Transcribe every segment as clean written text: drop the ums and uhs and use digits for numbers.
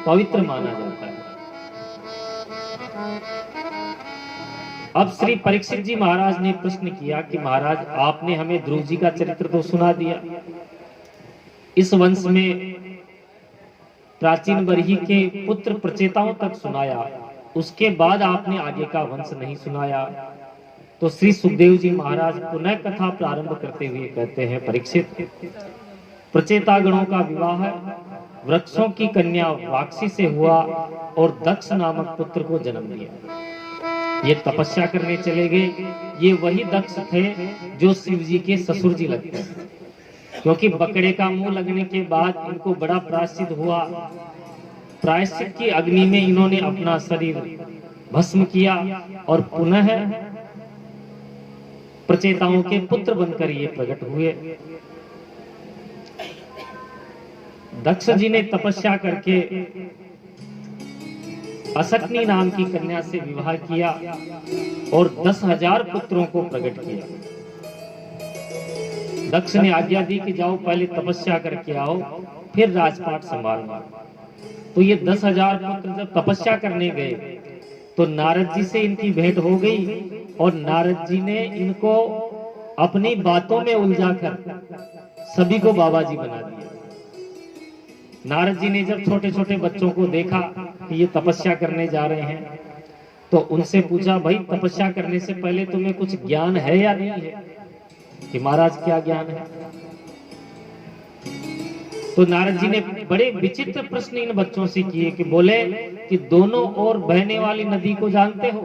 पवित्र माना जाता है। अब श्री परीक्षित जी महाराज ने प्रश्न किया कि महाराज आपने हमें ध्रुव जी का चरित्र तो सुना दिया, इस वंश में प्राचीन बरही के पुत्र प्रचेताओं तक सुनाया, उसके बाद आपने आगे का वंश नहीं सुनाया। तो श्री सुखदेव जी महाराज पुनः कथा प्रारंभ करते हुए कहते हैं, परीक्षित, प्रचेता गणों का विवाह वृक्षों की कन्या वाक्षी से हुआ और दक्ष नामक पुत्र को जन्म दिया। ये तपस्या करने चले गए। ये वही दक्ष थे जो शिव जी के ससुर जी लगते हैं, क्योंकि बकरे का मुंह लगने के बाद इनको बड़ा प्रायश्चित हुआ। प्रायश्चित की अग्नि में इन्होंने अपना शरीर भस्म किया और पुनः प्रचेताओं के पुत्र बनकर ये प्रकट हुए। दक्ष जी ने तपस्या करके असक्नी नाम की कन्या से विवाह किया और 10,000 पुत्रों को प्रकट किया। दक्ष ने आज्ञा दी कि जाओ पहले तपस्या करके आओ, फिर राजपाट संभालना। तो ये 10,000 पुत्र जब तपस्या करने गए तो नारद जी से इनकी भेंट हो गई और नारद जी ने इनको अपनी बातों में उलझाकर सभी को बाबा जी बना दिया। नारद जी ने जब छोटे छोटे बच्चों को देखा कि ये तपस्या करने जा रहे हैं, तो उनसे पूछा, भाई तपस्या करने से पहले तुम्हें कुछ ज्ञान है या नहीं है? कि महाराज क्या ज्ञान है? तो नारद जी ने बड़े विचित्र प्रश्न इन बच्चों से किए कि बोले कि दोनों ओर बहने वाली नदी को जानते हो?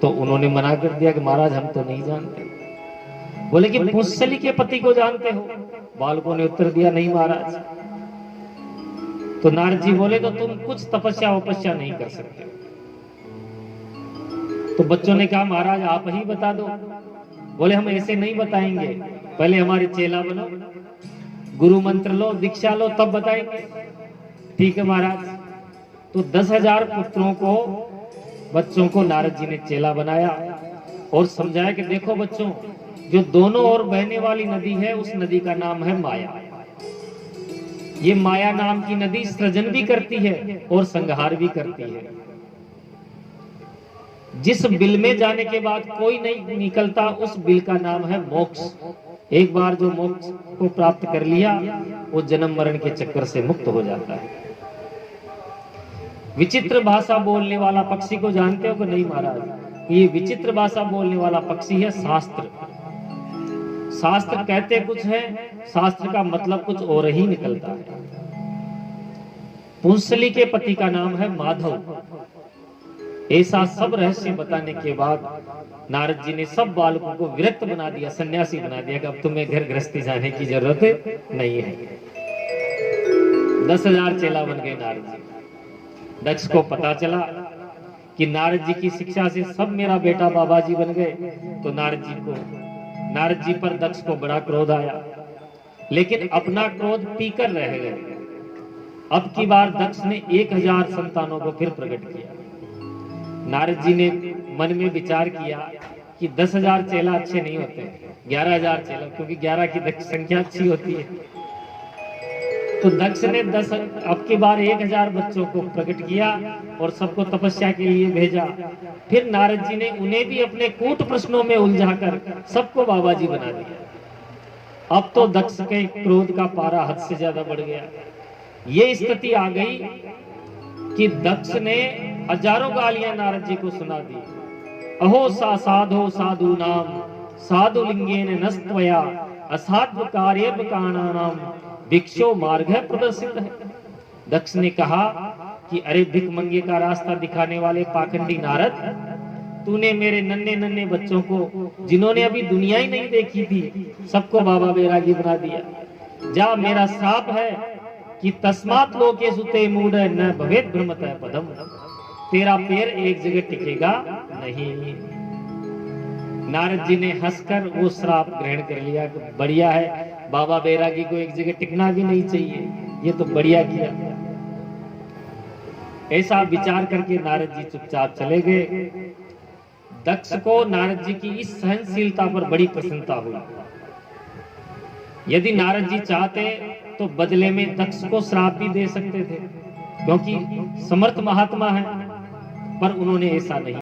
तो उन्होंने मना कर दिया कि महाराज हम तो नहीं जानते। बोले कि पुंसली के पति को जानते हो? बालकों ने उत्तर दिया, नहीं महाराज। तो नारद जी बोले तो तुम कुछ तपस्या वपस्या नहीं कर सकते। तो बच्चों ने कहा, महाराज आप ही बता दो। बोले हम ऐसे नहीं बताएंगे, पहले हमारे चेला बनो, गुरु मंत्र लो, दीक्षा लो, तब बताएंगे। ठीक है महाराज। तो 10,000 पुत्रों को, बच्चों को नारद जी ने चेला बनाया और समझाया कि देखो बच्चों, जो दोनों ओर बहने वाली नदी है उस नदी का नाम है माया। ये माया नाम की नदी सृजन भी करती है और संहार भी करती है। जिस बिल में जाने के बाद कोई नहीं निकलता, उस बिल का नाम है मोक्ष। एक बार जो मोक्ष को प्राप्त कर लिया वो जन्म मरण के चक्कर से मुक्त हो जाता है। विचित्र भाषा बोलने वाला पक्षी को जानते हो कि नहीं महाराज? ये विचित्र भाषा बोलने वाला पक्षी है शास्त्र। शास्त्र कहते कुछ है, शास्त्र का मतलब कुछ और ही निकलता है। पुंसली के पति का नाम है माधव। ऐसा सब रहस्य बताने के बाद नारद जी ने सब बालकों को विरक्त बना दिया, सन्यासी बना दिया कि अब तुम्हें घर गृहस्थी जाने की जरूरत नहीं है। 10,000 चेला बन गए नारद जी। दक्ष को पता चला कि नारद जी की शिक्षा से सब मेरा बेटा बाबा जी बन गए, तो नारद जी पर दक्ष को बड़ा क्रोध आया, लेकिन अपना क्रोध पीकर रह गए। अब की बार दक्ष ने 1,000 संतानों को फिर प्रकट किया। नारद जी ने मन में विचार किया कि 10,000 चेला अच्छे नहीं होते, 11,000 चेला, क्योंकि 11 की दक्ष संख्या अच्छी होती है। तो दक्ष ने अब की बार 1,000 बच्चों को प्रकट किया और सबको तपस्या के लिए भेजा। फिर नारद जी ने उन्हें भी अपने कूट प्रश्नों में उलझाकर सबको बाबा जी बना दिया। अब तो दक्ष के क्रोध का पारा हद से ज्यादा बढ़ गया। ये स्थिति आ गई कि दक्ष ने हजारों गालियां नारद जी को सुना दी। अहो सा साधो साधु नाम साधु लिंगेन नस्त्वया असाध्व कार्य काणानाम भिक्षो मार्ग प्रदर्शित है। दक्ष ने कहा कि अरे भिख मंगे का रास्ता दिखाने वाले पाखंडी नारद, तूने मेरे नन्हे नन्हे बच्चों को, जिन्होंने अभी दुनिया ही नहीं देखी थी, सबको बाबा बैरागी बना दिया। जा, मेरा श्राप है कि तस्मात् लोकेषु ते मूढ़ न भवेत् भ्रमतः पदम, तेरा पैर एक जगह टिकेगा नहीं। नारद जी ने हंसकर वो श्राप ग्रहण कर लिया। बढ़िया है, बाबा बैरागी को एक जगह टिकना भी नहीं चाहिए, ये तो बढ़िया किया। ऐसा विचार करके नारद जी चुपचाप चले गए। दक्ष को नारद जी की इस सहनशीलता पर बड़ी प्रसन्नता हुई। यदि नारद जी चाहते तो बदले में दक्ष को श्राप भी दे सकते थे, क्योंकि समर्थ महात्मा है, पर उन्होंने ऐसा नहीं